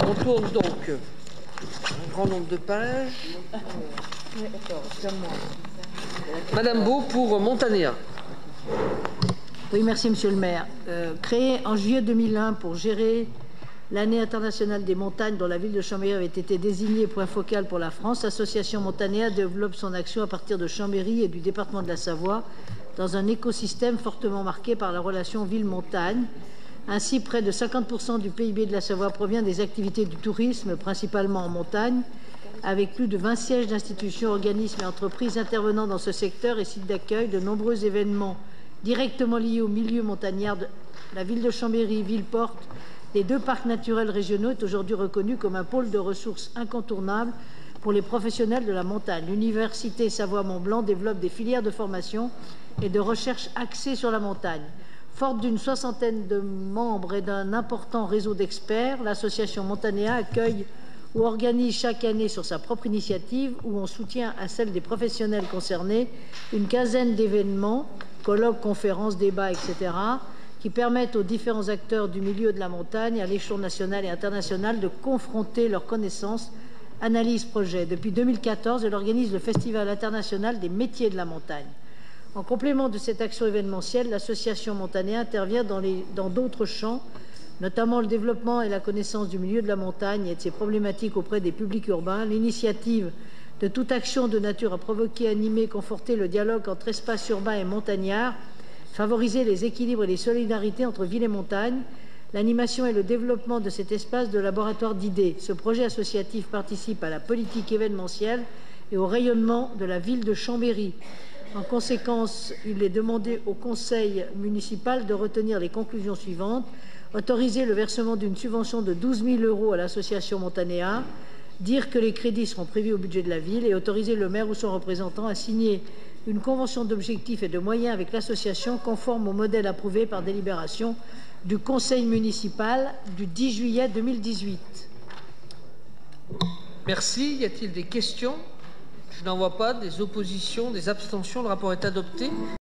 On tourne donc un grand nombre de pages. Madame Beau pour Montanéa. Oui, merci Monsieur le maire. Créé en juillet 2001 pour gérer l'année internationale des montagnes dont la ville de Chambéry avait été désignée point focal pour la France, l'association Montanéa développe son action à partir de Chambéry et du département de la Savoie dans un écosystème fortement marqué par la relation ville-montagne. Ainsi, près de 50% du PIB de la Savoie provient des activités du tourisme, principalement en montagne, avec plus de 20 sièges d'institutions, organismes et entreprises intervenant dans ce secteur et sites d'accueil. De nombreux événements directement liés au milieu montagnard de la ville de Chambéry, ville-porte des deux parcs naturels régionaux, est aujourd'hui reconnu comme un pôle de ressources incontournable pour les professionnels de la montagne. L'Université Savoie-Mont-Blanc développe des filières de formation et de recherche axées sur la montagne. Forte d'une soixantaine de membres et d'un important réseau d'experts, l'association Montanéa accueille ou organise chaque année sur sa propre initiative ou en soutien à celle des professionnels concernés une quinzaine d'événements, colloques, conférences, débats, etc., qui permettent aux différents acteurs du milieu de la montagne à l'échelon national et international de confronter leurs connaissances, analyses, projets. Depuis 2014, elle organise le Festival international des métiers de la montagne. En complément de cette action événementielle, l'association Montanéa intervient dans d'autres champs, notamment le développement et la connaissance du milieu de la montagne et de ses problématiques auprès des publics urbains, l'initiative de toute action de nature à provoquer, animer, conforter le dialogue entre espaces urbains et montagnards, favoriser les équilibres et les solidarités entre ville et montagne, l'animation et le développement de cet espace de laboratoire d'idées. Ce projet associatif participe à la politique événementielle et au rayonnement de la ville de Chambéry. En conséquence, il est demandé au conseil municipal de retenir les conclusions suivantes: autoriser le versement d'une subvention de 12 000 € à l'association Montanéa, dire que les crédits seront prévus au budget de la ville et autoriser le maire ou son représentant à signer une convention d'objectifs et de moyens avec l'association conforme au modèle approuvé par délibération du conseil municipal du 10 juillet 2018. Merci. Y a-t-il des questions? Je n'en vois pas. Des oppositions, des abstentions? Le rapport est adopté.